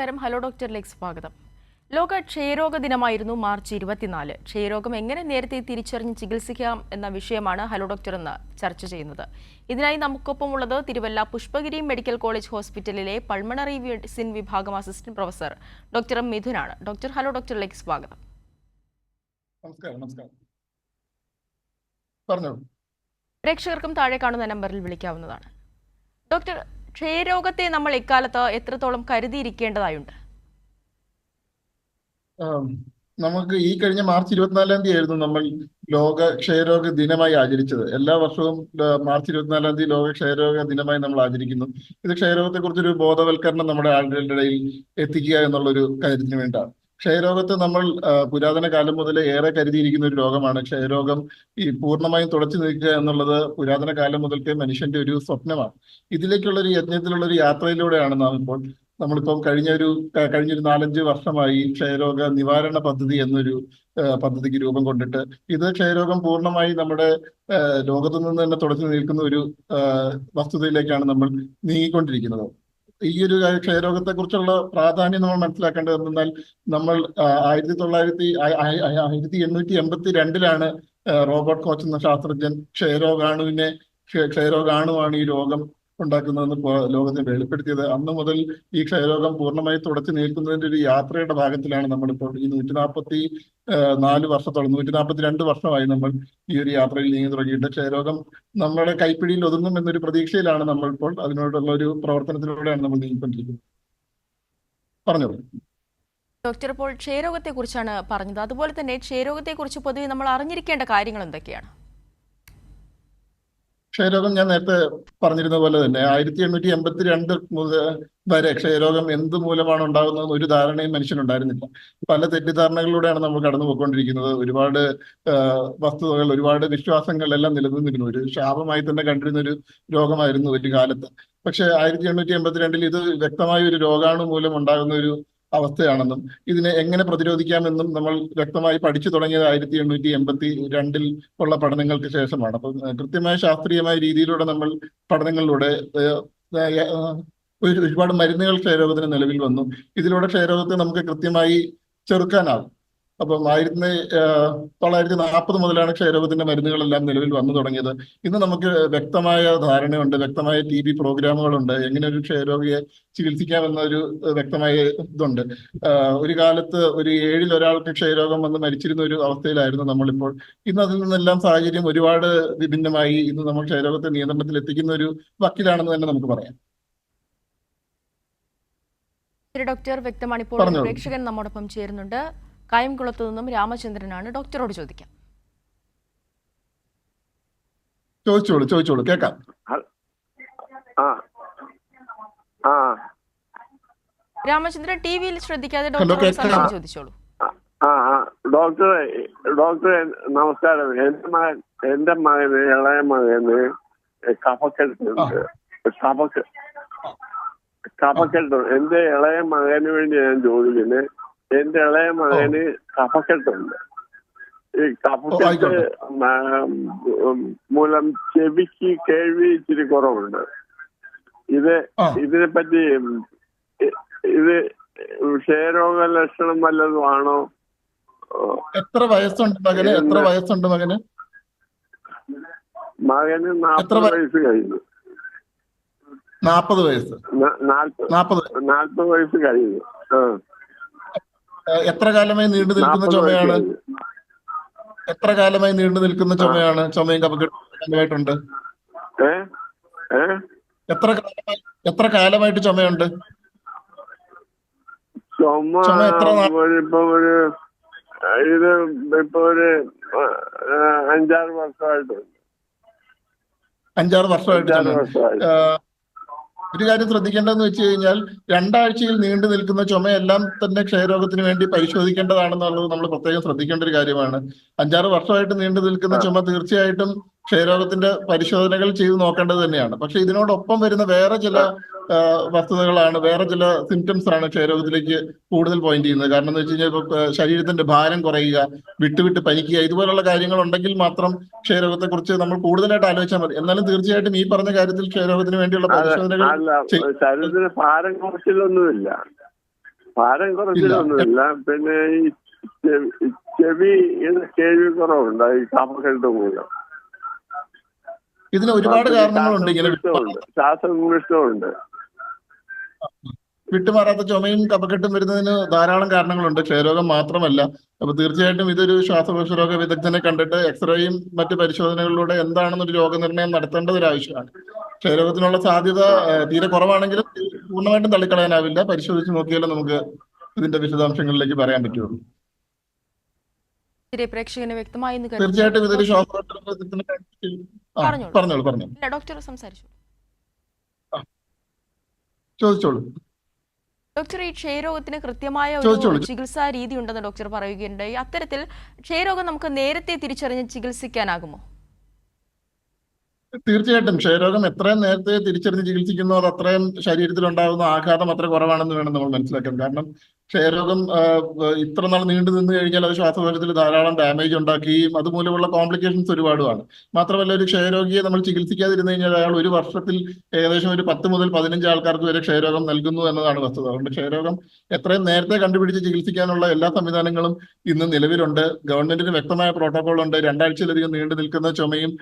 നമസ്കാരം. ഹലോ ഡോക്ടറിലേക്ക് സ്വാഗതം. ലോക ക്ഷയരോഗ ദിനമായിരുന്നു മാർച്ച് 24. ക്ഷയരോഗം എങ്ങനെ നേരത്തെ തിരിച്ചറിഞ്ഞ് ചികിത്സിക്കാം എന്ന വിഷയമാണ് ഹലോ ഡോക്ടർ എന്ന് ചർച്ച ചെയ്യുന്നത്. ഇതിനായി നമുക്കൊപ്പമുള്ളത് തിരുവല്ല പുഷ്പഗിരി മെഡിക്കൽ കോളേജ് ഹോസ്പിറ്റലിലെ പൾമണറി മെഡിസിൻ വിഭാഗം അസിസ്റ്റന്റ് പ്രൊഫസർ ഡോക്ടർ മിഥുനാണ്. ഡോക്ടർ, ഹലോ ഡോക്ടറിലേക്ക് സ്വാഗതം. പ്രേക്ഷകർക്കും താഴെ കാണുന്ന നമ്പറിൽ വിളിക്കാവുന്നതാണ്. ഡോക്ടർ, ക്ഷയരോഗത്തെ നമ്മൾ ഇക്കാലത്ത് എത്രത്തോളം കരുതിയിരിക്കേണ്ടതായുണ്ട്? നമുക്ക് ഈ കഴിഞ്ഞ മാർച്ച് 24 ആയിരുന്നു നമ്മൾ ലോക ക്ഷയരോഗ ദിനമായി ആചരിച്ചത്. എല്ലാ വർഷവും മാർച്ച് 24 ലോക ക്ഷയരോഗ ദിനമായി നമ്മൾ ആചരിക്കുന്നു. ഇത് ക്ഷയരോഗത്തെ കുറിച്ചൊരു ബോധവൽക്കരണം നമ്മുടെ ആളുകളുടെ ഇടയിൽ എത്തിക്കുക എന്നുള്ളൊരു കാര്യത്തിന് വേണ്ടിയാണ്. ക്ഷയരോഗത്തെ നമ്മൾ പുരാതന കാലം മുതൽ ഏറെ കരുതിയിരിക്കുന്ന ഒരു രോഗമാണ്. ക്ഷയരോഗം ഈ പൂർണ്ണമായും തുടച്ചു നീക്കുക എന്നുള്ളത് പുരാതന കാലം മുതൽക്കേ മനുഷ്യന്റെ ഒരു സ്വപ്നമാണ്. ഇതിലേക്കുള്ള ഒരു യജ്ഞത്തിലുള്ള ഒരു യാത്രയിലൂടെയാണ് നമ്മളിപ്പം കഴിഞ്ഞൊരു 4-5 വർഷമായി ക്ഷയരോഗ നിവാരണ പദ്ധതി എന്നൊരു പദ്ധതിക്ക് രൂപം കൊണ്ടിട്ട് ഇത് ക്ഷയരോഗം പൂർണ്ണമായി നമ്മുടെ ലോകത്തു നിന്ന് തന്നെ തുടച്ചു നിൽക്കുന്ന ഒരു വസ്തുതയിലേക്കാണ് നമ്മൾ നീങ്ങിക്കൊണ്ടിരിക്കുന്നത്. ഈ ഒരു ക്ഷയരോഗത്തെ കുറിച്ചുള്ള പ്രാധാന്യം നമ്മൾ മനസ്സിലാക്കേണ്ടത് എന്നാൽ നമ്മൾ 1882 റോബർട്ട് കോച്ച് എന്ന ശാസ്ത്രജ്ഞൻ ക്ഷയരോഗാണുവാണ് ഈ രോഗം ഉണ്ടാക്കുന്നതെന്ന് ലോകത്തിന് വെളിപ്പെടുത്തിയത്. അന്ന് മുതൽ ഈ ക്ഷയരോഗം പൂർണ്ണമായി തുടച്ചു നീക്കുന്നതിന്റെ ഒരു യാത്രയുടെ ഭാഗത്തിലാണ് നമ്മളിപ്പോൾ ഈ 142 വർഷമായി നമ്മൾ ഈ ഒരു യാത്രയിൽ നീങ്ങി തുടങ്ങിയിട്ട് ക്ഷയരോഗം നമ്മുടെ കൈപ്പിടിയിൽ ഒതുങ്ങും എന്നൊരു പ്രതീക്ഷയിലാണ് നമ്മളിപ്പോൾ അതിനോടുള്ള ഒരു പ്രവർത്തനത്തിലൂടെയാണ് നമ്മൾ നീങ്ങിക്കൊണ്ടിരിക്കുന്നത്. പറഞ്ഞോളൂ ഡോക്ടർ. ഇപ്പോൾ ക്ഷയരോഗത്തെ കുറിച്ചാണ് പറഞ്ഞത്. അതുപോലെ തന്നെ ക്ഷയരോഗത്തെ കുറിച്ച് പൊതുവെ നമ്മൾ അറിഞ്ഞിരിക്കേണ്ട കാര്യങ്ങൾ എന്തൊക്കെയാണ്? ക്ഷയരോഗം ഞാൻ നേരത്തെ പറഞ്ഞിരുന്ന പോലെ തന്നെ 1882 വരെ ക്ഷയരോഗം എന്ത് മൂലമാണ് ഉണ്ടാകുന്നതെന്ന് ഒരു ധാരണയും മനുഷ്യനുണ്ടായിരുന്നില്ല. പല തെറ്റിദ്ധാരണകളിലൂടെയാണ് നമ്മൾ കടന്നു പോയിക്കൊണ്ടിരിക്കുന്നത്. ഒരുപാട് വസ്തുതകൾ, ഒരുപാട് വിശ്വാസങ്ങൾ എല്ലാം നിലനിന്നിരുന്നു. ഒരു ശാപമായി തന്നെ കണ്ടിരുന്ന ഒരു രോഗമായിരുന്നു ഒരു കാലത്ത്. പക്ഷെ 1882 ഇത് വ്യക്തമായ ഒരു രോഗാണു മൂലം ഉണ്ടാകുന്ന ഒരു അവസ്ഥയാണെന്നും ഇതിനെ എങ്ങനെ പ്രതിരോധിക്കാമെന്നും നമ്മൾ വ്യക്തമായി പഠിച്ചു തുടങ്ങിയത് 1882 ഉള്ള പഠനങ്ങൾക്ക് ശേഷമാണ്. അപ്പം കൃത്യമായ ശാസ്ത്രീയമായ രീതിയിലൂടെ നമ്മൾ പഠനങ്ങളിലൂടെ ഒരുപാട് മരുന്നുകൾ ക്ഷയരോഗത്തിന് നിലവിൽ വന്നു. ഇതിലൂടെ ക്ഷയരോഗത്തെ നമുക്ക് കൃത്യമായി ചെറുക്കാനാകും. അപ്പം 1940 മുതലാണ് ക്ഷയരോഗത്തിന്റെ മരുന്നുകളെല്ലാം നിലവിൽ വന്നു തുടങ്ങിയത്. ഇന്ന് നമുക്ക് വ്യക്തമായ ധാരണയുണ്ട്, വ്യക്തമായ TB പ്രോഗ്രാമുകളുണ്ട്, എങ്ങനെ ഒരു ക്ഷയരോഗിയെ ചികിത്സിക്കാമെന്നൊരു വ്യക്തമായ ഇതുണ്ട്. ഒരു കാലത്ത് ഒരു 7-ൽ ഒരാൾക്ക് ക്ഷയരോഗം വന്ന് മരിച്ചിരുന്ന ഒരു അവസ്ഥയിലായിരുന്നു നമ്മളിപ്പോൾ. ഇന്ന് അതിൽ നിന്നെല്ലാം സാഹചര്യം ഒരുപാട് വിഭിന്നമായി. ഇന്ന് നമ്മൾ ക്ഷയരോഗത്തെ നിയന്ത്രണത്തിൽ എത്തിക്കുന്ന ഒരു വക്കിലാണെന്ന് തന്നെ നമുക്ക് പറയാം. ഡോക്ടർ, വ്യക്തമാണ്. ഇപ്പോൾ പ്രേക്ഷകൻ നമ്മോടൊപ്പം ചേരുന്നുണ്ട്. കായംകുളത്തു നിന്നും രാമചന്ദ്രനാണ്. ഡോക്ടറോട് ചോദിക്കാം. ചോദിച്ചോളൂ കേൾക്കാം. രാമചന്ദ്രൻ, ടിവിയിൽ ശ്രദ്ധിക്കാതെ ഡോക്ടറോട് സംശയം ചോദിച്ചോളൂ. ഡോക്ടറെ നമസ്കാരം. എന്റെ മകന്, ഇളയ മകന് കഫക്കെട്ട്. എന്റെ ഇളയ മകന് വേണ്ടി ഞാൻ ചോദിക്കുന്നത്, എന്റെ ഇളയ മകന് കഫക്കെട്ടുണ്ട്. ഈ കഫക്കെട്ട് മൂലം ചെവിക്ക് കേൾവി ഇച്ചിരി കുറവുണ്ട്. ഇതിനെപ്പറ്റി ഇത് ക്ഷയരോഗ ലക്ഷണം വല്ലതും ആണോ? എത്ര വയസ്സുണ്ട് മകന്? മകന് 40 വയസ്സ് കഴിഞ്ഞു. 40 വയസ്സ് 40 വയസ്സ് കഴിഞ്ഞു. എത്ര കാലമായി നീണ്ടു നിൽക്കുന്ന ചുമയാണ്? ചുമയും കഫക്കെട്ടുമായിട്ടുണ്ട്? എത്ര കാലമായിട്ട് ചുമയുണ്ട്? ചുമ ഇപ്പൊ ഒരു 5-6 വർഷമായിട്ടുണ്ട്. 5-6 വർഷമായിട്ട്. ഒരു കാര്യം ശ്രദ്ധിക്കേണ്ടതെന്ന് വെച്ച് കഴിഞ്ഞാൽ 2 ആഴ്ചയിൽ നീണ്ടു നിൽക്കുന്ന ചുമയെല്ലാം തന്നെ ക്ഷയരോഗത്തിന് വേണ്ടി പരിശോധിക്കേണ്ടതാണെന്നുള്ളത് നമ്മൾ പ്രത്യേകം ശ്രദ്ധിക്കേണ്ട ഒരു കാര്യമാണ്. 5-6 വർഷമായിട്ട് നീണ്ടു നിൽക്കുന്ന ചുമ തീർച്ചയായിട്ടും ക്ഷയരോഗത്തിന്റെ പരിശോധനകൾ ചെയ്ത് നോക്കേണ്ടത് തന്നെയാണ്. പക്ഷെ ഇതിനോടൊപ്പം വരുന്ന വേറെ ചില വസ്തുതകളാണ്, വേറെ ചില സിംറ്റംസ് ആണ് ക്ഷയരോഗത്തിലേക്ക് കൂടുതൽ പോയിന്റ് ചെയ്യുന്നത്. കാരണം എന്ന് വെച്ച് കഴിഞ്ഞാൽ ഇപ്പൊ ശരീരത്തിന്റെ ഭാരം കുറയുക, വിട്ടുവിട്ട് പനിക്കുക, ഇതുപോലുള്ള കാര്യങ്ങൾ ഉണ്ടെങ്കിൽ മാത്രം ക്ഷയരോഗത്തെ കുറിച്ച് നമ്മൾ കൂടുതലായിട്ട് ആലോചിച്ചാൽ മതി. എന്നാലും തീർച്ചയായിട്ടും ഈ പറഞ്ഞ കാര്യത്തിൽ ക്ഷയരോഗത്തിന് വേണ്ടിയുള്ള പരിശോധനകൾ ശരീരത്തിന് ഭാരം കുറച്ചിലൊന്നുമില്ല. ഭാരം ഇല്ല. കുറച്ചിലൊന്നുമില്ല. പിന്നെ ഈ ചെവി കേൾവി കുറവുണ്ട് ഈ കഫക്കെട്ട് മൂലം. ഇതിന് ഒരുപാട് കാരണങ്ങളുണ്ട്. ഇങ്ങനെ ശ്വാസവിഷ്ടമുണ്ട്. വിട്ടുമാറാത്ത ചുമയും കഫക്കെട്ടും വരുന്നതിന് ധാരാളം കാരണങ്ങളുണ്ട്. ക്ഷയരോഗം മാത്രമല്ല. അപ്പൊ തീർച്ചയായിട്ടും ഇതൊരു ശ്വാസകോശ രോഗ വിദഗ്ധനെ കണ്ടിട്ട് എക്സ്റേയും മറ്റ് പരിശോധനകളിലൂടെ എന്താണെന്നൊരു രോഗനിർണയം നടത്തേണ്ടത് ഒരു ആവശ്യമാണ്. ക്ഷയരോഗത്തിനുള്ള സാധ്യത തീരെ കുറവാണെങ്കിലും പൂർണ്ണമായിട്ടും തള്ളിക്കളയാനാവില്ല. പരിശോധിച്ച് നോക്കിയാലേ നമുക്ക് ഇതിന്റെ വിശദാംശങ്ങളിലേക്ക് പറയാൻ പറ്റുള്ളൂ. ശരി, പ്രേക്ഷകന് വ്യക്തമായി എന്ന് കരുതുന്നു. തീർച്ചയായിട്ടും ഇതൊരു ശ്വാസകോശ രോഗ വിദഗ്ധനെ പറഞ്ഞോളൂ. പറഞ്ഞോളൂ. ഇല്ല, ഡോക്ടർ സംസാരിച്ചു. ചോദിച്ചോളൂ. ഡോക്ടർ, ഈ ക്ഷയരോഗത്തിന് കൃത്യമായ ഒരു ചോദിച്ചോളൂ. ചികിത്സാ രീതി ഉണ്ടെന്ന് ഡോക്ടർ പറയുകയുണ്ടായി. അത്തരത്തിൽ ക്ഷയരോഗം നമുക്ക് നേരത്തെ തിരിച്ചറിഞ്ഞ് ചികിത്സിക്കാനാകുമോ? തീർച്ചയായിട്ടും ക്ഷയരോഗം എത്രയും നേരത്തെ തിരിച്ചറിഞ്ഞ് ചികിത്സിക്കുന്നോ അത് അത്രയും ശരീരത്തിൽ ഉണ്ടാകുന്ന ആഘാതം അത്ര കുറവാണെന്ന് വേണം നമ്മൾ മനസ്സിലാക്കാൻ. കാരണം ക്ഷയരോഗം ഇത്ര നാൾ നീണ്ടു നിന്ന് കഴിഞ്ഞാൽ അത് ശ്വാസകോശത്തിൽ ധാരാളം ഡാമേജ് ഉണ്ടാക്കുകയും അതുമൂലമുള്ള കോംപ്ലിക്കേഷൻസ് ഒരുപാടുമാണ്. മാത്രമല്ല, ഒരു ക്ഷയരോഗിയെ നമ്മൾ ചികിത്സിക്കാതിരുന്നു കഴിഞ്ഞാൽ അയാൾ ഒരു വർഷത്തിൽ ഏകദേശം ഒരു 10 മുതൽ 15 ആൾക്കാർക്ക് വരെ ക്ഷയരോഗം നൽകുന്നു എന്നതാണ് വസ്തുത. അതുകൊണ്ട് ക്ഷയരോഗം എത്രയും നേരത്തെ കണ്ടുപിടിച്ച് ചികിത്സിക്കാനുള്ള എല്ലാ സംവിധാനങ്ങളും ഇന്ന് നിലവിലുണ്ട്. ഗവൺമെന്റിന് വ്യക്തമായ പ്രോട്ടോകോൾ ഉണ്ട്. 2 ആഴ്ചയിലധികം നീണ്ടു നിൽക്കുന്ന ചുമയും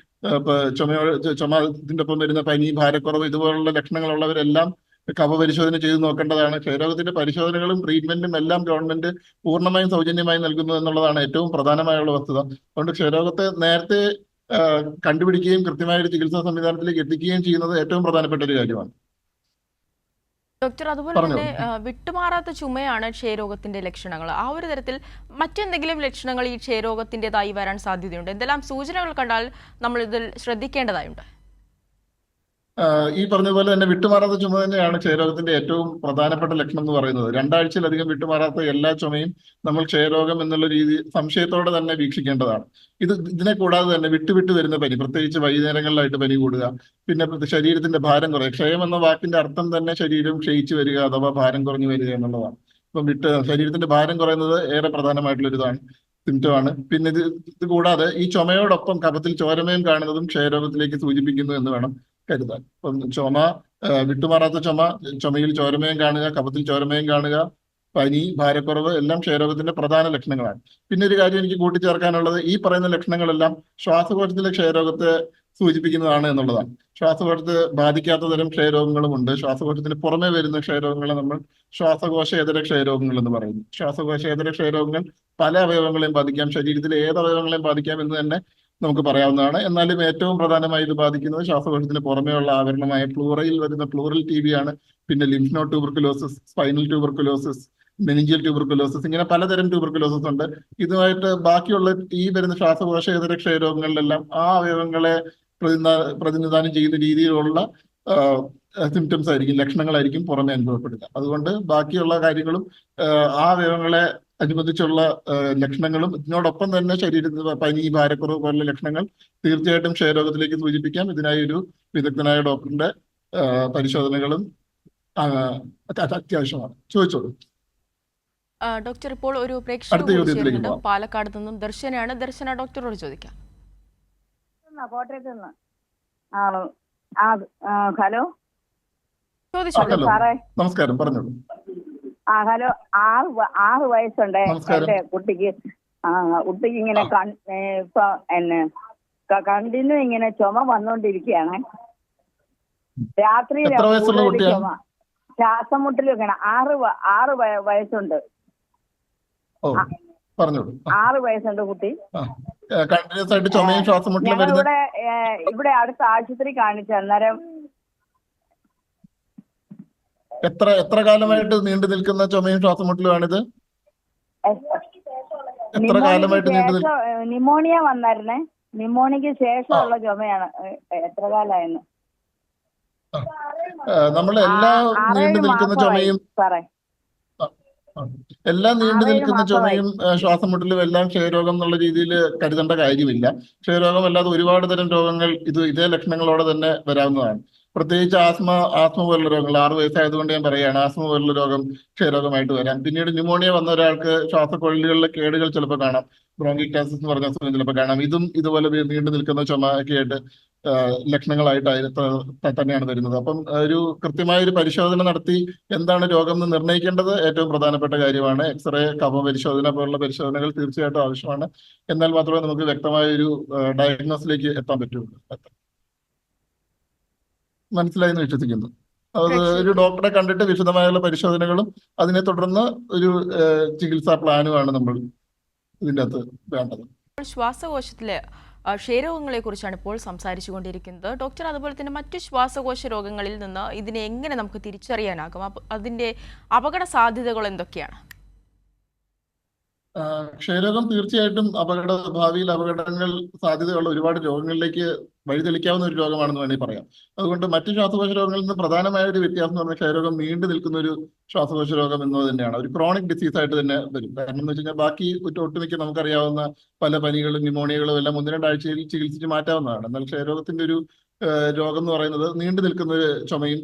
ഇതിന്റെ ഒപ്പം വരുന്ന പനി, ഭാരക്കുറവ് ഇതുപോലുള്ള ലക്ഷണങ്ങളുള്ളവരെല്ലാം കഫ പരിശോധന ചെയ്ത് നോക്കേണ്ടതാണ്. ക്ഷയരോഗത്തിന്റെ പരിശോധനകളും ട്രീറ്റ്മെന്റും എല്ലാം ഗവൺമെന്റ് പൂർണ്ണമായും സൗജന്യമായി നൽകുന്നു എന്നുള്ളതാണ് ഏറ്റവും പ്രധാനമായുള്ള വസ്തുത. അതുകൊണ്ട് ക്ഷയരോഗത്തെ നേരത്തെ കണ്ടുപിടിക്കുകയും കൃത്യമായ ഒരു ചികിത്സാ സംവിധാനത്തിലേക്ക് എത്തിക്കുകയും ചെയ്യുന്നത് ഏറ്റവും പ്രധാനപ്പെട്ട ഒരു കാര്യമാണ്. ഡോക്ടർ, അതുപോലെ തന്നെ വിട്ടുമാറാത്ത ചുമയാണ് ക്ഷയരോഗത്തിന്റെ ലക്ഷണങ്ങൾ. ആ ഒരു തരത്തിൽ മറ്റെന്തെങ്കിലും ലക്ഷണങ്ങൾ ഈ ക്ഷയരോഗത്തിൻ്റെതായി വരാൻ സാധ്യതയുണ്ട്? എന്തെല്ലാം സൂചനകൾ കണ്ടാൽ നമ്മൾ ഇതിൽ ശ്രദ്ധിക്കേണ്ടതായുണ്ട്? ഈ പറഞ്ഞതുപോലെ തന്നെ വിട്ടുമാറാത്ത ചുമ തന്നെയാണ് ക്ഷയരോഗത്തിന്റെ ഏറ്റവും പ്രധാനപ്പെട്ട ലക്ഷണം എന്ന് പറയുന്നത്. 2 ആഴ്ചയിലധികം വിട്ടുമാറാത്ത എല്ലാ ചുമയും നമ്മൾ ക്ഷയരോഗം എന്നുള്ള രീതി സംശയത്തോടെ തന്നെ വീക്ഷിക്കേണ്ടതാണ്. ഇതിനെ കൂടാതെ തന്നെ വിട്ടുവിട്ട് വരുന്ന പനി, പ്രത്യേകിച്ച് വൈകുന്നേരങ്ങളിലായിട്ട് പനി കൂടുക, പിന്നെ ശരീരത്തിന്റെ ഭാരം കുറയുക. ക്ഷയം എന്ന വാക്കിന്റെ അർത്ഥം തന്നെ ശരീരം ക്ഷയിച്ചു വരിക അഥവാ ഭാരം കുറഞ്ഞു വരിക എന്നുള്ളതാണ്. ഇപ്പം ശരീരത്തിന്റെ ഭാരം കുറയുന്നത് ഏറെ പ്രധാനമായിട്ടുള്ള ഒരിതാണ്, സിംറ്റമാണ്. പിന്നെ ഇത് കൂടാതെ ഈ ചുമയോടൊപ്പം കഫത്തിൽ ചോരമയം കാണുന്നതും ക്ഷയരോഗത്തിലേക്ക് സൂചിപ്പിക്കുന്നു എന്ന് വേണം കരുതാൻ. ഇപ്പം വിട്ടുമാറാത്ത ചുമയിൽ ചോരമയം കാണുക, കഫത്തിൽ ചോരമയം കാണുക, പനി, ഭാരക്കുറവ് എല്ലാം ക്ഷയരോഗത്തിന്റെ പ്രധാന ലക്ഷണങ്ങളാണ്. പിന്നെ ഒരു കാര്യം എനിക്ക് കൂട്ടിച്ചേർക്കാനുള്ളത്, ഈ പറയുന്ന ലക്ഷണങ്ങളെല്ലാം ശ്വാസകോശത്തിലെ ക്ഷയരോഗത്തെ സൂചിപ്പിക്കുന്നതാണ് എന്നുള്ളതാണ്. ശ്വാസകോശത്തെ ബാധിക്കാത്ത തരം ക്ഷയരോഗങ്ങളും ഉണ്ട്. ശ്വാസകോശത്തിന് പുറമെ വരുന്ന ക്ഷയരോഗങ്ങളെ നമ്മൾ ശ്വാസകോശേതര ക്ഷയരോഗങ്ങൾ എന്ന് പറയുന്നു. ശ്വാസകോശേതര ക്ഷയരോഗങ്ങൾ പല അവയവങ്ങളെയും ബാധിക്കാം, ശരീരത്തിലെ ഏത് അവയവങ്ങളെയും ബാധിക്കാം എന്ന് തന്നെ നമുക്ക് പറയാവുന്നതാണ്. എന്നാലും ഏറ്റവും പ്രധാനമായി ഇത് ബാധിക്കുന്നത് ശ്വാസകോശത്തിന് പുറമേയുള്ള ആവരണമായ പ്ലൂറയിൽ വരുന്ന പ്ലൂറൽ TB ആണ്. പിന്നെ lymph node tuberculosis, spinal tuberculosis, meningeal tuberculosis, ഇങ്ങനെ പലതരം ട്യൂബർക്കുലോസിസ് ഉണ്ട്. ഇതുമായിട്ട് ബാക്കിയുള്ള ഈ വരുന്ന ശ്വാസകോശേതര ക്ഷയരോഗങ്ങളിലെല്ലാം ആ അവയവങ്ങളെ പ്രതിനിധാനം ചെയ്യുന്ന രീതിയിലുള്ള സിംറ്റംസ് ആയിരിക്കും, ലക്ഷണങ്ങളായിരിക്കും പുറമെ അനുഭവപ്പെടുക. അതുകൊണ്ട് ബാക്കിയുള്ള കാര്യങ്ങളും ആ അവയവങ്ങളെ അനുബന്ധിച്ചുള്ള ലക്ഷണങ്ങളും ഇതിനോടൊപ്പം തന്നെ ശരീരത്തിൽ പനി, ഭാരക്കുറവ് പോലുള്ള ലക്ഷണങ്ങൾ തീർച്ചയായിട്ടും ക്ഷയരോഗത്തിലേക്ക് സൂചിപ്പിക്കാം. ഇതിനായി ഒരു വിദഗ്ധനായ ഡോക്ടറിന്റെ പരിശോധനകളും അത്യാവശ്യമാണ്. ചോദിച്ചോളൂ. ഡോക്ടർ, ഇപ്പോൾ ഒരു പ്രേക്ഷകർ പാലക്കാട് നിന്നും ദർശനയാണ്. ദർശന, ഡോക്ടറോട് ചോദിക്കാം. കോട്ടയത്ത് നിന്ന്. ഹലോ, ചോദിച്ചോളൂ. നമസ്കാരം, പറഞ്ഞോളൂ. ഹലോ, 6 വയസ്സുണ്ട് എന്റെ കുട്ടിക്ക്. കുട്ടിക്ക് ഇങ്ങനെ ഇപ്പൊ കണ്ടിന്യൂ ഇങ്ങനെ ചുമ വന്നോണ്ടിരിക്കുകയാണ്. രാത്രിയിൽ ചുമ, ശ്വാസം മുട്ടലും ഇങ്ങനെ. 6 വയസ്സുണ്ട്. 6 വയസ്സുണ്ട് കുട്ടി. ഇവിടെ അടുത്ത ആശുപത്രി കാണിച്ചു. അന്നേരം എത്ര കാലമായിട്ട് നീണ്ടു നിൽക്കുന്ന ചുമയും ശ്വാസമുട്ടലുമാണിത്? എത്ര കാലമായിട്ട് നിമോണിയ വന്നായിരുന്നേ. നിമോണിയക്ക് ശേഷമുള്ള ചുമയാണ്. എത്ര കാലമായിരുന്നു? നമ്മൾ എല്ലാ നീണ്ടു നിൽക്കുന്ന ചുമയും ശ്വാസമുട്ടലും എല്ലാം ക്ഷയരോഗം എന്നുള്ള രീതിയിൽ കരുതേണ്ട കാര്യമില്ല. ക്ഷയരോഗം അല്ലാതെ ഒരുപാട് തരം രോഗങ്ങൾ ഇതേ ലക്ഷണങ്ങളോടെ തന്നെ വരാവുന്നതാണ്. പ്രത്യേകിച്ച് ആസ്മ പോലുള്ള രോഗങ്ങൾ, 6 വയസ്സായതുകൊണ്ട് ഞാൻ പറയുകയാണ്, ആസ്മ പോലുള്ള രോഗം ക്ഷയരോഗമായിട്ട് വരാം. പിന്നീട് ന്യൂമോണിയ വന്ന ഒരാൾക്ക് ശ്വാസക്കൊള്ളികളിലെ കേടുകൾ ചിലപ്പോൾ കാണാം, ബ്രോങ്കിക്ടാസിസ് എന്ന് പറഞ്ഞ അസുഖം ചിലപ്പോൾ കാണാം. ഇതും ഇതുപോലെ നീണ്ടു നിൽക്കുന്ന ചുമ ഒക്കെ ആയിട്ട് ലക്ഷണങ്ങളായിട്ട് തന്നെയാണ് വരുന്നത്. അപ്പം ഒരു കൃത്യമായ ഒരു പരിശോധന നടത്തി എന്താണ് രോഗം എന്ന് നിർണ്ണയിക്കേണ്ടത് ഏറ്റവും പ്രധാനപ്പെട്ട കാര്യമാണ്. എക്സ്റേ, കഫ പരിശോധന പോലുള്ള പരിശോധനകൾ തീർച്ചയായിട്ടും ആവശ്യമാണ്. എന്നാൽ മാത്രമേ നമുക്ക് വ്യക്തമായ ഒരു ഡയഗ്നോസിലേക്ക് എത്താൻ പറ്റുള്ളൂ. മനസ്സിലായി എന്ന് വിശ്വസിക്കുന്നു. അത് ഒരു ഡോക്ടറെ കണ്ടിട്ട് വിശദമായുള്ള പരിശോധനകളും അതിനെ തുടർന്ന് ഒരു ചികിത്സാ പ്ലാനുമാണ് നമ്മൾ ഇതിൻ്റെ അകത്ത് വേണ്ടത്. ശ്വാസകോശത്തിലെ ക്ഷയരോഗങ്ങളെ കുറിച്ചാണ് ഇപ്പോൾ സംസാരിച്ചു കൊണ്ടിരിക്കുന്നത് ഡോക്ടർ. അതുപോലെ തന്നെ മറ്റു ശ്വാസകോശ രോഗങ്ങളിൽ നിന്ന് ഇതിനെ എങ്ങനെ നമുക്ക് തിരിച്ചറിയാനാകും? അതിന്റെ അപകട സാധ്യതകൾ എന്തൊക്കെയാണ്? ക്ഷയരോഗം തീർച്ചയായിട്ടും ഭാവിയിൽ അപകടങ്ങൾ സാധ്യതയുള്ള ഒരുപാട് രോഗങ്ങളിലേക്ക് വഴിതെളിക്കാവുന്ന ഒരു രോഗമാണെന്ന് വേണമെങ്കിൽ പറയാം. അതുകൊണ്ട് മറ്റു ശ്വാസകോശ രോഗങ്ങളിൽ നിന്ന് പ്രധാനമായ ഒരു വ്യത്യാസം എന്ന് പറഞ്ഞാൽ ക്ഷയരോഗം നീണ്ടു നിൽക്കുന്ന ഒരു ശ്വാസകോശ രോഗം എന്നത് തന്നെയാണ്. ഒരു ക്രോണിക് ഡിസീസ് ആയിട്ട് തന്നെ വരും. കാരണം എന്ന് വെച്ച് കഴിഞ്ഞാൽ ബാക്കി ഒട്ടുമിക്ക നമുക്കറിയാവുന്ന പല പനികളും ന്യൂമോണിയകളും എല്ലാം 1-2 ആഴ്ചയിൽ ചികിത്സിച്ച് മാറ്റാവുന്നതാണ്. എന്നാൽ ക്ഷയരോഗത്തിന്റെ ഒരു രോഗം എന്ന് പറയുന്നത് നീണ്ടു നിൽക്കുന്ന ഒരു ചുമയും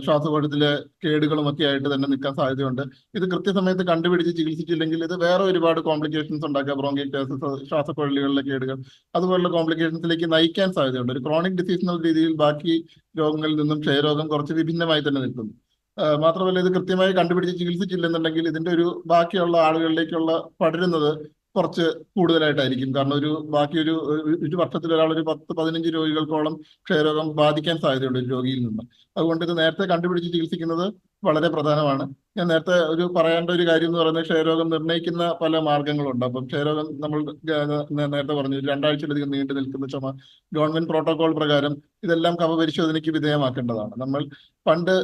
ശ്വാസകോശത്തിലെ കേടുകളും ഒക്കെ ആയിട്ട് തന്നെ നിൽക്കാൻ സാധ്യതയുണ്ട്. ഇത് കൃത്യസമയത്ത് കണ്ടുപിടിച്ച് ചികിത്സിച്ചില്ലെങ്കിൽ ഇത് വേറെ ഒരുപാട് കോംപ്ലിക്കേഷൻസ് ഉണ്ടാക്കുക. ബ്രോങ്കിയോടൈറ്റിസ്, ശ്വാസക്കൊഴലുകളിലെ കേടുകൾ, അതുപോലുള്ള കോംപ്ലിക്കേഷൻസിലേക്ക് നയിക്കാൻ സാധ്യതയുണ്ട്. ഒരു ക്രോണിക് ഡിസീസ് എന്ന രീതിയിൽ ബാക്കി രോഗങ്ങളിൽ നിന്നും ക്ഷയരോഗം കുറച്ച് വിഭിന്നമായി തന്നെ നിൽക്കുന്നു. മാത്രമല്ല ഇത് കൃത്യമായി കണ്ടുപിടിച്ച് ചികിത്സിച്ചില്ലെന്നുണ്ടെങ്കിൽ ഇതിന്റെ ഒരു ബാക്കിയുള്ള ആളുകളിലേക്കുള്ള പടരുന്നത് കുറച്ച് കൂടുതലായിട്ടായിരിക്കും. കാരണം ഒരു വർഷത്തിൽ ഒരാൾ ഒരു 10-15 രോഗികൾക്കോളം ക്ഷയരോഗം ബാധിക്കാൻ സാധ്യതയുണ്ട് ഒരു രോഗിയിൽ നിന്ന്. അതുകൊണ്ട് ഇത് നേരത്തെ കണ്ടുപിടിച്ച് ചികിത്സിക്കുന്നത് വളരെ പ്രധാനമാണ്. ഞാൻ നേരത്തെ പറയേണ്ട ഒരു കാര്യം എന്ന് പറയുന്നത് ക്ഷയരോഗം നിർണ്ണയിക്കുന്ന പല മാർഗങ്ങളുണ്ട്. അപ്പം ക്ഷയരോഗം നമ്മൾ നേരത്തെ പറഞ്ഞു 2 ആഴ്ചയിലധികം നീണ്ടു നിൽക്കുന്ന ചുമ, ഗവൺമെന്റ് പ്രോട്ടോകോൾ പ്രകാരം ഇതെല്ലാം കഫ പരിശോധനയ്ക്ക് വിധേയമാക്കേണ്ടതാണ്. നമ്മൾ പണ്ട്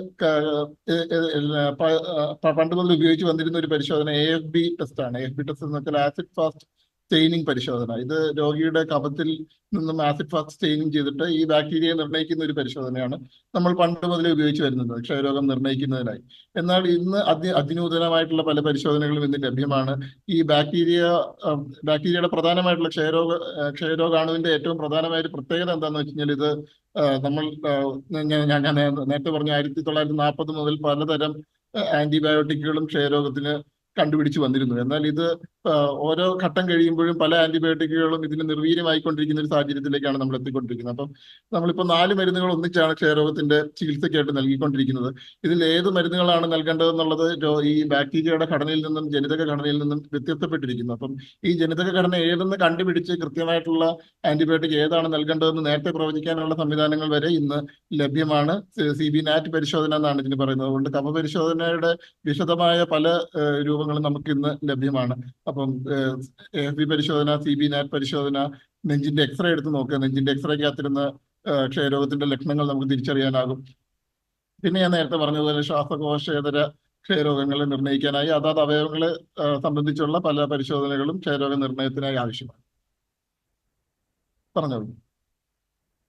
മുതൽ ഉപയോഗിച്ച് വന്നിരുന്ന ഒരു പരിശോധന AFB ടെസ്റ്റ് ആണ്. AFB ടെസ്റ്റ് എന്ന് വെച്ചാൽ ആസിഡ് ഫാസ്റ്റ് സ്റ്റെയിനിങ് പരിശോധന. ഇത് രോഗിയുടെ കഫത്തിൽ നിന്നും ആസിഡ് ഫാസ്റ്റ് സ്റ്റെയിനിങ് ചെയ്തിട്ട് ഈ ബാക്ടീരിയയെ നിർണ്ണയിക്കുന്ന ഒരു പരിശോധനയാണ് നമ്മൾ പണ്ട് മുതലേ ഉപയോഗിച്ച് വരുന്നത് ക്ഷയരോഗം നിർണ്ണയിക്കുന്നതിനായി. എന്നാൽ ഇന്ന് അതിനൂതനമായിട്ടുള്ള പല പരിശോധനകളും ഇന്ന് ലഭ്യമാണ്. ഈ ബാക്ടീരിയയുടെ പ്രധാനമായിട്ടുള്ള ക്ഷയരോഗാണുവിന്റെ ഏറ്റവും പ്രധാനമായ ഒരു പ്രത്യേകത എന്താണെന്ന് വെച്ച് കഴിഞ്ഞാൽ ഇത് ഞാൻ നേരത്തെ പറഞ്ഞു 1940 മുതൽ പലതരം ആന്റിബയോട്ടിക്കുകളും ക്ഷയരോഗത്തിന് കണ്ടുപിടിച്ച് വന്നിരുന്നു. എന്നാൽ ഇത് ഓരോ ഘട്ടം കഴിയുമ്പോഴും പല ആന്റിബയോട്ടിക്കുകളും ഇതിന് നിർവീര്യമായിക്കൊണ്ടിരിക്കുന്ന ഒരു സാഹചര്യത്തിലേക്കാണ് നമ്മൾ എത്തിക്കൊണ്ടിരിക്കുന്നത്. അപ്പം നമ്മളിപ്പോൾ 4 മരുന്നുകൾ ഒന്നിച്ചാണ് ക്ഷയരോഗത്തിന്റെ ചികിത്സയ്ക്കായിട്ട് നൽകിക്കൊണ്ടിരിക്കുന്നത്. ഇതിൽ ഏത് മരുന്നുകളാണ് നൽകേണ്ടതെന്നുള്ളത് ഈ ബാക്ടീരിയയുടെ ഘടനയിൽ നിന്നും ജനിതക ഘടനയിൽ നിന്നും വ്യത്യസ്തപ്പെട്ടിരിക്കുന്നു. അപ്പം ഈ ജനിതക ഘടന ഏതെന്ന് കണ്ടുപിടിച്ച് കൃത്യമായിട്ടുള്ള ആന്റിബയോട്ടിക് ഏതാണ് നൽകേണ്ടതെന്ന് നേരത്തെ പ്രവചിക്കാനുള്ള സംവിധാനങ്ങൾ വരെ ഇന്ന് ലഭ്യമാണ്. CB-NAT പരിശോധന എന്നാണ് ഇതിന് പറയുന്നത്. അതുകൊണ്ട് കഫ പരിശോധനയുടെ വിശദമായ പല രൂപങ്ങളും നമുക്ക് ഇന്ന് ലഭ്യമാണ്. അപ്പം AFB പരിശോധന, CB-NAT പരിശോധന, നെഞ്ചിന്റെ എക്സ്റേ എടുത്ത് നോക്കുക. നെഞ്ചിന്റെ എക്സ്റേക്കകത്തിരുന്ന് ക്ഷയരോഗത്തിന്റെ ലക്ഷണങ്ങൾ നമുക്ക് തിരിച്ചറിയാനാകും. പിന്നെ ഞാൻ നേരത്തെ പറഞ്ഞതുപോലെ ശ്വാസകോശേതര ക്ഷയരോഗങ്ങളെ നിർണ്ണയിക്കാനായി അതാത് അവയവങ്ങളെ സംബന്ധിച്ചുള്ള പല പരിശോധനകളും ക്ഷയരോഗ നിർണ്ണയത്തിനായി ആവശ്യമാണ്. പറഞ്ഞോളൂ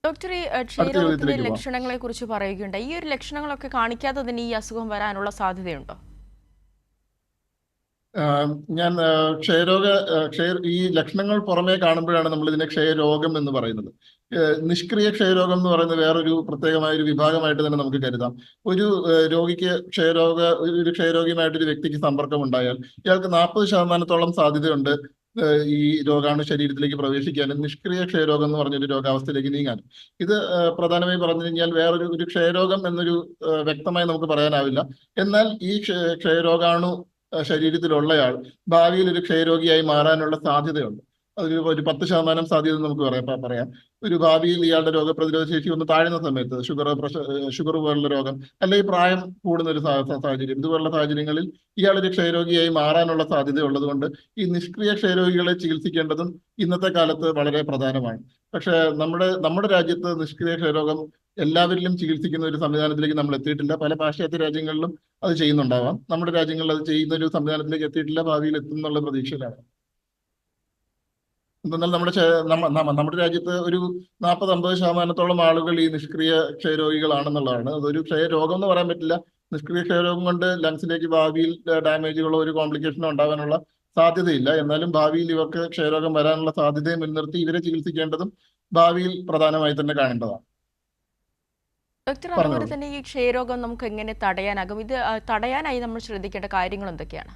ഡോക്ടർ. ഈ ക്ഷയരോഗത്തിന്റെ ലക്ഷണങ്ങളെ കുറിച്ച് പറയുകയുണ്ട്. ഈ ഒരു ലക്ഷണങ്ങളൊക്കെ കാണിക്കാതെ തന്നെ ഈ അസുഖം വരാനുള്ള സാധ്യതയുണ്ടോ? ഞാൻ ഈ ലക്ഷണങ്ങൾ പുറമേ കാണുമ്പോഴാണ് നമ്മൾ ഇതിനെ ക്ഷയരോഗം എന്ന് പറയുന്നത്. നിഷ്ക്രിയ ക്ഷയരോഗം എന്ന് പറയുന്നത് വേറൊരു പ്രത്യേകമായ ഒരു വിഭാഗമായിട്ട് തന്നെ നമുക്ക് കരുതാം. ഒരു രോഗിക്ക് ഒരു ക്ഷയരോഗിയുമായിട്ടൊരു വ്യക്തിക്ക് സമ്പർക്കം ഉണ്ടായാൽ ഇയാൾക്ക് 40% സാധ്യതയുണ്ട് ഈ രോഗാണു ശരീരത്തിലേക്ക് പ്രവേശിക്കാനും നിഷ്ക്രിയ ക്ഷയരോഗം എന്ന് പറഞ്ഞൊരു രോഗാവസ്ഥയിലേക്ക് നീങ്ങാനും. ഇത് പ്രധാനമായി പറഞ്ഞു കഴിഞ്ഞാൽ വേറൊരു ക്ഷയരോഗം എന്നൊരു വ്യക്തമായി നമുക്ക് പറയാനാവില്ല. എന്നാൽ ഈ ക്ഷയരോഗാണു ശരീരത്തിലുള്ളയാൾ ഭാവിയിൽ ഒരു ക്ഷയരോഗിയായി മാറാനുള്ള സാധ്യതയുണ്ട്. ഒരു 10% സാധ്യത നമുക്ക് പറയാം. ഒരു ഭാവിയിൽ ഇയാളുടെ രോഗപ്രതിരോധ ശേഷി ഒന്ന് താഴ്ന്ന സമയത്ത് ഷുഗർ പോലുള്ള രോഗം, അല്ലെങ്കിൽ പ്രായം കൂടുന്ന ഒരു സാഹചര്യം, ഇതുപോലുള്ള സാഹചര്യങ്ങളിൽ ഇയാളൊരു ക്ഷയരോഗിയായി മാറാനുള്ള സാധ്യത ഉള്ളത് കൊണ്ട് ഈ നിഷ്ക്രിയ ക്ഷയരോഗികളെ ചികിത്സിക്കേണ്ടതും ഇന്നത്തെ കാലത്ത് വളരെ പ്രധാനമാണ്. പക്ഷെ നമ്മുടെ രാജ്യത്ത് നിഷ്ക്രിയ ക്ഷയരോഗം എല്ലാവരിലും ചികിത്സിക്കുന്ന ഒരു സംവിധാനത്തിലേക്ക് നമ്മൾ എത്തിയിട്ടില്ല. പല പാശ്ചാത്യ രാജ്യങ്ങളിലും അത് ചെയ്യുന്നുണ്ടാവാം. നമ്മുടെ രാജ്യങ്ങളിൽ അത് ചെയ്യുന്ന ഒരു സംവിധാനത്തിലേക്ക് എത്തിയിട്ടില്ല. ഭാവിയിൽ എത്തും എന്നുള്ള പ്രതീക്ഷയിലാണ്. എന്നാൽ നമ്മുടെ രാജ്യത്ത് ഒരു 40-50% ആളുകൾ ഈ നിഷ്ക്രിയ ക്ഷയരോഗികളാണെന്നുള്ളതാണ്. അതൊരു ക്ഷയരോഗം എന്ന് പറയാൻ പറ്റില്ല. നിഷ്ക്രിയ ക്ഷയരോഗം കൊണ്ട് ലങ്സിലേക്ക് ഭാവിയിൽ ഡാമേജുകളോ ഒരു കോംപ്ലിക്കേഷനോ ഉണ്ടാകാനുള്ള സാധ്യതയില്ല. എന്നാലും ഭാവിയിൽ ഇവർക്ക് ക്ഷയരോഗം വരാനുള്ള സാധ്യതയെ മുൻനിർത്തി ഇവരെ ചികിത്സിക്കേണ്ടതും ഭാവിയിൽ പ്രധാനമായി തന്നെ കാണേണ്ടതാണ്. ഡോക്ടർ, അതുപോലെ തന്നെ ഈ ക്ഷയരോഗം നമുക്ക് എങ്ങനെ തടയാനാകും? ഇത് തടയാനായി നമ്മൾ ശ്രദ്ധിക്കേണ്ട കാര്യങ്ങൾ എന്തൊക്കെയാണ്?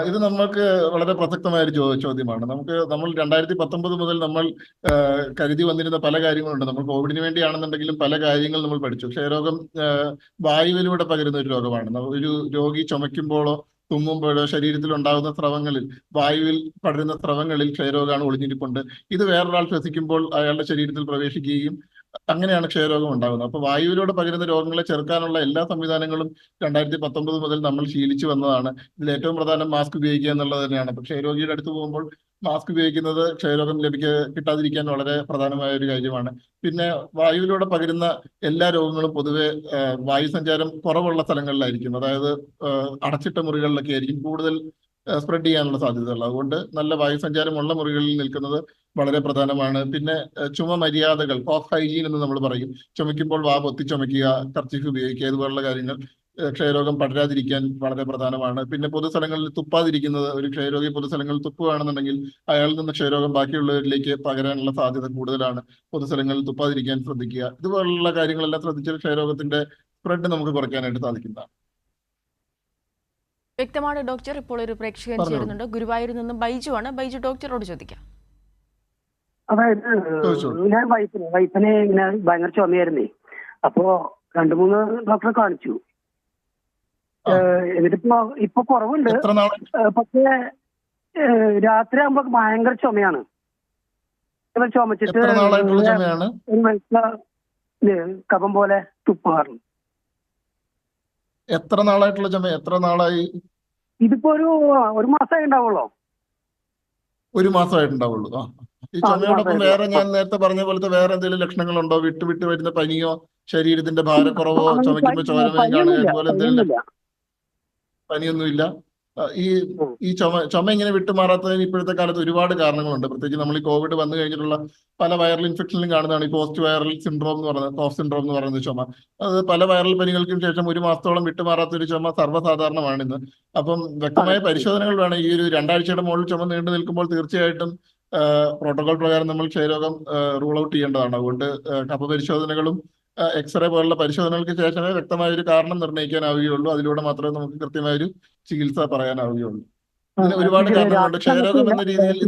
ഇത് നമുക്ക് വളരെ പ്രസക്തമായ ഒരു ചോദ്യമാണ്. നമ്മൾ 2019 മുതൽ നമ്മൾ കരുതി വന്നിരുന്ന പല കാര്യങ്ങളുണ്ട്. നമ്മൾ കോവിഡിന് വേണ്ടിയാണെന്നുണ്ടെങ്കിലും പല കാര്യങ്ങൾ നമ്മൾ പഠിച്ചു. ക്ഷയരോഗം വായുവിലൂടെ പകരുന്ന ഒരു രോഗമാണ്. ഒരു രോഗി ചുമയ്ക്കുമ്പോഴോ തുമ്മുമ്പോഴോ ശരീരത്തിൽ ഉണ്ടാകുന്ന സ്രവങ്ങളിൽ, വായുവിൽ പടരുന്ന സ്രവങ്ങളിൽ ക്ഷയരോഗമാണ് ഒളിഞ്ഞിരിപ്പുണ്ട്. ഇത് വേറൊരാൾ ശ്വസിക്കുമ്പോൾ അയാളുടെ ശരീരത്തിൽ പ്രവേശിക്കുകയും അങ്ങനെയാണ് ക്ഷയരോഗം ഉണ്ടാകുന്നത്. അപ്പൊ വായുവിലൂടെ പകരുന്ന രോഗങ്ങളെ ചെറുക്കാനുള്ള എല്ലാ സംവിധാനങ്ങളും 2019 മുതൽ നമ്മൾ ശീലിച്ചു വന്നതാണ്. ഇതിൽ ഏറ്റവും പ്രധാനം മാസ്ക് ഉപയോഗിക്കുക എന്നുള്ളത് തന്നെയാണ്. അപ്പൊ ക്ഷയരോഗിയുടെ അടുത്ത് പോകുമ്പോൾ മാസ്ക് ഉപയോഗിക്കുന്നത് ക്ഷയരോഗം കിട്ടാതിരിക്കാൻ വളരെ പ്രധാനമായ ഒരു കാര്യമാണ്. പിന്നെ വായുവിലൂടെ പകരുന്ന എല്ലാ രോഗങ്ങളും പൊതുവെ വായു സഞ്ചാരം കുറവുള്ള സ്ഥലങ്ങളിലായിരിക്കും. അതായത് അടച്ചിട്ട മുറികളിലൊക്കെ ആയിരിക്കും കൂടുതൽ സ്പ്രെഡ് ചെയ്യാനുള്ള സാധ്യതകൾ. അതുകൊണ്ട് നല്ല വായുസഞ്ചാരമുള്ള മുറികളിൽ നിൽക്കുന്നത് വളരെ പ്രധാനമാണ്. പിന്നെ ചുമ മര്യാദകൾ, കോഫ് ഹൈജീൻ എന്ന് നമ്മൾ പറയും. ചുമയ്ക്കുമ്പോൾ വാ പൊത്തി ചുമയ്ക്കുക, കർച്ചീഫ് ഉപയോഗിക്കുക, ഇതുപോലുള്ള കാര്യങ്ങൾ ക്ഷയരോഗം പടരാതിരിക്കാൻ വളരെ പ്രധാനമാണ്. പിന്നെ പൊതുസ്ഥലങ്ങളിൽ തുപ്പാതിരിക്കുന്നത്. ഒരു ക്ഷയരോഗി പൊതുസ്ഥലങ്ങളിൽ തുപ്പുകയാണെന്നുണ്ടെങ്കിൽ അയാളിൽ നിന്ന് ക്ഷയരോഗം ബാക്കിയുള്ളവരിലേക്ക് പകരാനുള്ള സാധ്യത കൂടുതലാണ്. പൊതുസ്ഥലങ്ങളിൽ തുപ്പാതിരിക്കാൻ ശ്രദ്ധിക്കുക. ഇതുപോലുള്ള കാര്യങ്ങളെല്ലാം ശ്രദ്ധിച്ചാൽ ക്ഷയരോഗത്തിന്റെ സ്പ്രെഡ് നമുക്ക് കുറയ്ക്കാനായിട്ട് സാധിക്കുന്നതാണ്. വ്യക്തമാണ് ഡോക്ടർ. ഇപ്പോൾ ഒരു പ്രേക്ഷകൻ ചേരുന്നുണ്ട്. ഗുരുവായൂരിൽ നിന്നും ബൈജു ആണ്. ബൈജു, ഡോക്ടറോട് ചോദിക്കാം. അതായത് ഞാൻ വൈഫിനെ ഇങ്ങനെ ഭയങ്കര ചുമയായിരുന്നേ. അപ്പോ 2-3 ഡോക്ടറെ കാണിച്ചു. ഇപ്പൊ കുറവുണ്ട്. പക്ഷേ രാത്രി ആകുമ്പോ ഭയങ്കര ചുമയാണ്. ചുമച്ചിട്ട് കഫം പോലെ തുപ്പാറുണ്ട്. എത്ര നാളായിട്ടുള്ള ചുമ? എത്ര നാളായി? ഇതിപ്പോ ഒരു മാസമായി ഉണ്ടാവുള്ളൂ. ഒരു മാസമായിട്ടുണ്ടാവുള്ളൂ. ഈ ചുമയോടൊപ്പം വേറെ ഞാൻ നേരത്തെ പറഞ്ഞ പോലത്തെ വേറെ എന്തെങ്കിലും ലക്ഷണങ്ങളുണ്ടോ? വിട്ട് വരുന്ന പനിയോ, ശരീരത്തിന്റെ ഭാരക്കുറവോ, ചുമയ്ക്കുമ്പോ ചോരമയം കാണുക, അതുപോലെ എന്തെങ്കിലും? പനിയൊന്നുമില്ല. ഈ ചുമ ഇങ്ങനെ വിട്ടുമാറാത്തതിന് ഇപ്പോഴത്തെ കാലത്ത് ഒരുപാട് കാരണങ്ങളുണ്ട്. പ്രത്യേകിച്ച് നമ്മൾ ഈ കോവിഡ് വന്നു കഴിഞ്ഞിട്ടുള്ള പല വൈറൽ ഇൻഫെക്ഷനിലും കാണുന്നതാണ് ഈ പോസ്റ്റ് വൈറൽ സിൻഡ്രോം എന്ന് പറയുന്നത്, കോഫ് സിൻഡ്രോം എന്ന് പറയുന്ന ചുമ. അത് പല വൈറൽ പനികൾക്കും ശേഷം ഒരു മാസത്തോളം വിട്ടുമാറാത്ത ഒരു ചുമ സർവ്വസാധാരണമാണ് ഇന്ന്. അപ്പം വ്യക്തമായ പരിശോധനകൾ വേണം. ഈ ഒരു 2 ആഴ്ചയുടെ മുകളിൽ ചുമ നീണ്ടു നിൽക്കുമ്പോൾ തീർച്ചയായിട്ടും പ്രോട്ടോകോൾ പ്രകാരം നമ്മൾ ക്ഷയരോഗം റൂൾ ഔട്ട് ചെയ്യേണ്ടതാണ്. അതുകൊണ്ട് കഫ പരിശോധനകളും എക്സ്റേ പോലുള്ള പരിശോധനകൾക്ക് ശേഷമേ വ്യക്തമായ ഒരു കാരണം നിർണ്ണയിക്കാനാവുകയുള്ളൂ. അതിലൂടെ മാത്രമേ നമുക്ക് കൃത്യമായൊരു ചികിത്സ പറയാനാവുകയുള്ളൂ. ഇതിന് ഒരുപാട് കാരണങ്ങളുണ്ട്. ക്ഷയരോഗം എന്ന രീതിയിൽ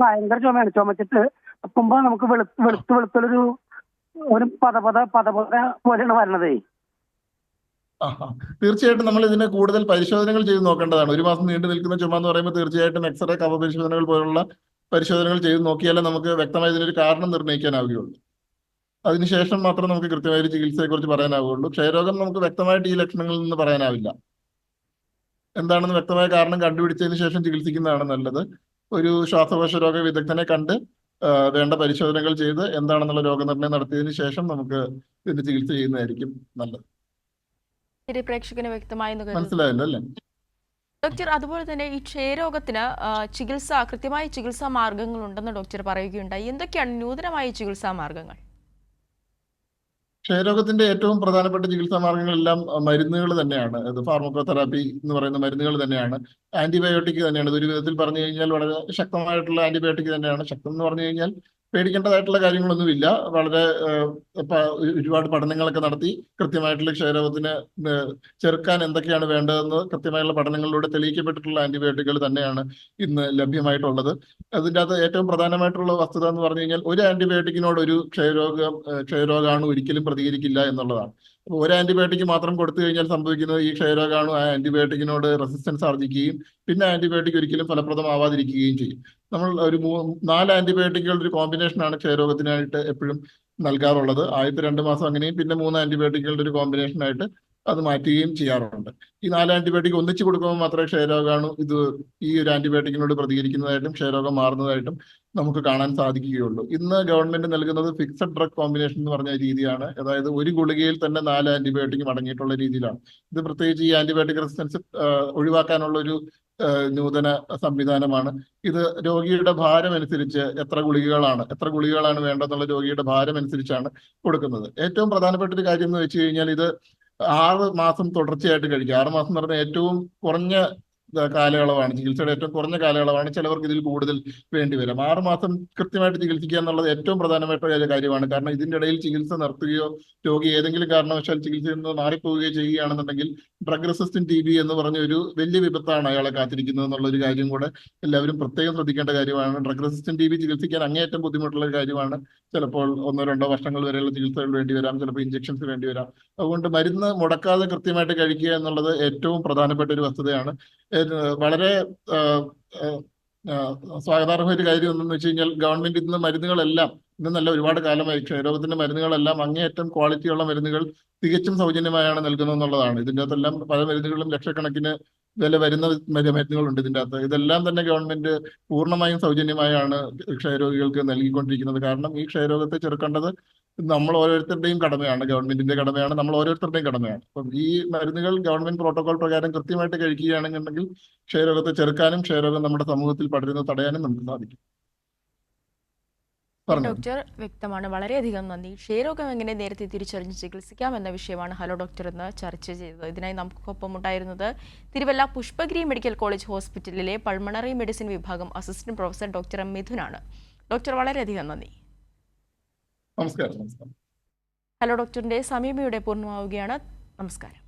ഭയങ്കര ചുമയാണ്. ചുമച്ചിട്ട് അപ്പുമ്പോ നമുക്ക് വെളുത്തൊരു പത പോലെയാണ് വരണതേ. തീർച്ചയായിട്ടും നമ്മൾ ഇതിന് കൂടുതൽ പരിശോധനകൾ ചെയ്ത് നോക്കേണ്ടതാണ്. ഒരു മാസം നീണ്ടു നിൽക്കുന്ന ചുമ എന്ന് പറയുമ്പോൾ തീർച്ചയായിട്ടും എക്സ്റേ, കഫ പരിശോധനകൾ പോലുള്ള പരിശോധനകൾ ചെയ്ത് നോക്കിയാലേ നമുക്ക് വ്യക്തമായി ഇതിനൊരു കാരണം നിർണ്ണയിക്കാനാവുകയുള്ളൂ. അതിനുശേഷം മാത്രം നമുക്ക് കൃത്യമായ ഒരു ചികിത്സയെക്കുറിച്ച് പറയാനാവുകയുള്ളൂ. ക്ഷയരോഗം നമുക്ക് വ്യക്തമായിട്ട് ഈ ലക്ഷണങ്ങളിൽ നിന്ന് പറയാനാവില്ല. എന്താണെന്ന് വ്യക്തമായ കാരണം കണ്ടുപിടിച്ചതിന് ശേഷം ചികിത്സിക്കുന്നതാണ് നല്ലത്. ഒരു ശ്വാസകോശ രോഗ വിദഗ്ധനെ കണ്ട് വേണ്ട പരിശോധനകൾ ചെയ്ത് എന്താണെന്നുള്ള രോഗനിർണയം നടത്തിയതിനു ശേഷം നമുക്ക് ഇതിന്റെ ചികിത്സ ചെയ്യുന്നതായിരിക്കും നല്ലത്. പ്രേക്ഷകന് വ്യക്തമായി മനസ്സിലായല്ലോ അല്ലേ ഡോക്ടർ? അതുപോലെ തന്നെ ഈ ക്ഷയരോഗത്തിന് കൃത്യമായ ചികിത്സാ മാർഗങ്ങൾ ഉണ്ടെന്ന് ഡോക്ടർ പറയുകയുണ്ടായി. എന്തൊക്കെയാണ് നൂതനമായ ചികിത്സാ മാർഗങ്ങൾ? ക്ഷയരോഗത്തിന്റെ ഏറ്റവും പ്രധാനപ്പെട്ട ചികിത്സാ മാർഗങ്ങളെല്ലാം മരുന്നുകൾ തന്നെയാണ്. അത് ഫാർമക്കോതെറാപ്പി എന്ന് പറയുന്ന മരുന്നുകൾ തന്നെയാണ്. ആന്റിബയോട്ടിക് തന്നെയാണ്. ഇത് ഒരു വിധത്തിൽ പറഞ്ഞു കഴിഞ്ഞാൽ വളരെ ശക്തമായിട്ടുള്ള ആന്റിബയോട്ടിക് തന്നെയാണ്. ശക്തം എന്ന് പറഞ്ഞു കഴിഞ്ഞാൽ പേടിക്കേണ്ടതായിട്ടുള്ള കാര്യങ്ങളൊന്നുമില്ല. വളരെ ഒരുപാട് പഠനങ്ങളൊക്കെ നടത്തി കൃത്യമായിട്ടുള്ള ക്ഷയരോഗത്തിന് ചെറുക്കാൻ എന്തൊക്കെയാണ് വേണ്ടതെന്ന് കൃത്യമായുള്ള പഠനങ്ങളിലൂടെ തെളിയിക്കപ്പെട്ടിട്ടുള്ള ആന്റിബയോട്ടിക്കുകൾ തന്നെയാണ് ഇന്ന് ലഭ്യമായിട്ടുള്ളത്. അതിൻ്റെ അകത്ത് ഏറ്റവും പ്രധാനമായിട്ടുള്ള വസ്തുത എന്ന് പറഞ്ഞു കഴിഞ്ഞാൽ ഒരു ആന്റിബയോട്ടിക്കിനോട് ഒരു ക്ഷയരോഗാണു ഒരിക്കലും പ്രതികരിക്കില്ല എന്നുള്ളതാണ്. അപ്പോൾ ഒരു ആന്റിബയോട്ടിക് മാത്രം കൊടുത്തു കഴിഞ്ഞാൽ സംഭവിക്കുന്നത് ഈ ക്ഷയരോഗാണു ആ ആന്റിബയോട്ടിക്കിനോട് റെസിസ്റ്റൻസ് ആർജിക്കുകയും പിന്നെ ആന്റിബയോട്ടിക് ഒരിക്കലും ഫലപ്രദമാവാതിരിക്കുകയും ചെയ്യും. നമ്മൾ ഒരു 4 ആന്റിബയോട്ടിക്കുകളുടെ ഒരു കോമ്പിനേഷനാണ് ക്ഷയരോഗത്തിനായിട്ട് എപ്പോഴും നൽകാറുള്ളത്. ആദ്യത്തെ 2 മാസം അങ്ങനെയും പിന്നെ 3 ആന്റിബയോട്ടിക്കുകളുടെ ഒരു കോമ്പിനേഷനായിട്ട് അത് മാറ്റുകയും ചെയ്യാറുണ്ട്. ഈ 4 ആന്റിബയോട്ടിക് ഒന്നിച്ച് കൊടുക്കുമ്പോൾ മാത്രമേ ക്ഷയരോഗാണു ഈ ഒരു ആന്റിബയോട്ടിക്കിനോട് പ്രതികരിക്കുന്നതായിട്ടും ക്ഷയരോഗം മാറുന്നതായിട്ടും നമുക്ക് കാണാൻ സാധിക്കുകയുള്ളൂ. ഇന്ന് ഗവൺമെന്റ് നൽകുന്നത് ഫിക്സഡ് ഡ്രഗ് കോമ്പിനേഷൻ എന്ന് പറഞ്ഞ രീതിയാണ്. അതായത് ഒരു ഗുളികയിൽ തന്നെ 4 ആന്റിബയോട്ടിക്കും അടങ്ങിയിട്ടുള്ള രീതിയിലാണ്. ഇത് പ്രത്യേകിച്ച് ഈ ആന്റിബയോട്ടിക് റെസിസ്റ്റൻസ് ഒഴിവാക്കാനുള്ള ഒരു നൂതന സംവിധാനമാണ്. ഇത് രോഗിയുടെ ഭാരം അനുസരിച്ച് എത്ര ഗുളികകളാണ് വേണ്ടതെന്നുള്ള രോഗിയുടെ ഭാരം അനുസരിച്ചാണ് കൊടുക്കുന്നത്. ഏറ്റവും പ്രധാനപ്പെട്ട ഒരു കാര്യം എന്ന് വെച്ച് കഴിഞ്ഞാൽ ഇത് 6 മാസം തുടർച്ചയായിട്ട് കഴിക്കുക. 6 മാസം എന്ന് പറഞ്ഞാൽ ഏറ്റവും കുറഞ്ഞ കാലയളവാണ്, ചികിത്സയുടെ ഏറ്റവും കുറഞ്ഞ കാലയളവാണ്. ചിലവർക്ക് ഇതിൽ കൂടുതൽ വേണ്ടി വരാം. 6 മാസം കൃത്യമായിട്ട് ചികിത്സിക്കുക എന്നുള്ളത് ഏറ്റവും പ്രധാനപ്പെട്ട ഒരു കാര്യമാണ്. കാരണം ഇതിന്റെ ഇടയിൽ ചികിത്സ നിർത്തുകയോ രോഗി ഏതെങ്കിലും കാരണവശാൽ ചികിത്സയിൽ നിന്ന് മാറിപ്പോവുകയോ ചെയ്യുകയാണെന്നുണ്ടെങ്കിൽ ഡ്രഗ് റെസിസ്റ്റന്റ് TB എന്ന് പറഞ്ഞ ഒരു വലിയ വിപത്താണ് അയാളെ കാത്തിരിക്കുന്നത് എന്നുള്ള ഒരു കാര്യം കൂടെ എല്ലാവരും പ്രത്യേകം ശ്രദ്ധിക്കേണ്ട കാര്യമാണ്. ഡ്രഗ് റെസിസ്റ്റന്റ് TB ചികിത്സിക്കാൻ അങ്ങേയറ്റം ബുദ്ധിമുട്ടുള്ള ഒരു കാര്യമാണ്. ചിലപ്പോൾ 1-2 വർഷങ്ങൾ വരെയുള്ള ചികിത്സകൾ വേണ്ടി വരാം, ചിലപ്പോൾ ഇഞ്ചക്ഷൻസ് വേണ്ടി വരാം. അതുകൊണ്ട് മരുന്ന് മുടക്കാതെ കൃത്യമായിട്ട് കഴിക്കുക എന്നുള്ളത് ഏറ്റവും പ്രധാനപ്പെട്ട ഒരു വസ്തുതയാണ്. വളരെ സ്വാഗതാർഹ ഒരു കാര്യം എന്തെന്ന് വെച്ച് കഴിഞ്ഞാൽ ഗവൺമെന്റ് ഇന്ന് മരുന്നുകളെല്ലാം, ഇന്നല്ല ഒരുപാട് കാലമായി ക്ഷയരോഗത്തിന്റെ മരുന്നുകളെല്ലാം അങ്ങേയറ്റം ക്വാളിറ്റിയുള്ള മരുന്നുകൾ തികച്ചും സൗജന്യമായാണ് നൽകുന്നത് എന്നുള്ളതാണ്. ഇതിൻ്റെ അകത്തെല്ലാം പല മരുന്നുകളും ലക്ഷക്കണക്കിന് വില വരുന്ന മരുന്നുകളുണ്ട് ഇതിൻ്റെ അകത്ത്. ഇതെല്ലാം തന്നെ ഗവൺമെന്റ് പൂർണ്ണമായും സൗജന്യമായാണ് ക്ഷയരോഗികൾക്ക് നൽകിക്കൊണ്ടിരിക്കുന്നത്. കാരണം ഈ ക്ഷയരോഗത്തെ ചെറുക്കേണ്ടത് നമ്മൾ ഓരോരുത്തരുടെയും കടമയാണ്, ഗവൺമെന്റിന്റെ കടമയാണ്, നമ്മൾ ഓരോരുത്തരുടെയും കടമയാണ്. അപ്പം ഈ മരുന്നുകൾ ഗവൺമെന്റ് പ്രോട്ടോകോൾ പ്രകാരം കൃത്യമായിട്ട് കഴിക്കുകയാണെന്നുണ്ടെങ്കിൽ ക്ഷയരോഗത്തെ ചെറുക്കാനും ക്ഷയരോഗം നമ്മുടെ സമൂഹത്തിൽ പടരുന്നത് തടയാനും നമുക്ക് സാധിക്കും. പറഞ്ഞു. ഡോക്ടർ വ്യക്തമാണ്, വളരെയധികം നന്ദി. ക്ഷയരോഗം എങ്ങനെ നേരത്തെ തിരിച്ചറിഞ്ഞ് ചികിത്സിക്കാം എന്ന വിഷയമാണ് ഹലോ ഡോക്ടർ എന്ന് ചർച്ച ചെയ്തത്. ഇതിനായി നമുക്കൊപ്പം ഉണ്ടായിരുന്നത് തിരുവല്ല പുഷ്പഗിരി മെഡിക്കൽ കോളേജ് ഹോസ്പിറ്റലിലെ പൾമണറി മെഡിസിൻ വിഭാഗം അസിസ്റ്റന്റ് പ്രൊഫസർ ഡോക്ടർ M. മിഥുനാണ്. ഡോക്ടർ വളരെയധികം നന്ദി. നമസ്കാരം. ഹലോ ഡോക്ടറിന്റെ സമയം ഇവിടെ പൂർണ്ണമാവുകയാണ്. നമസ്കാരം.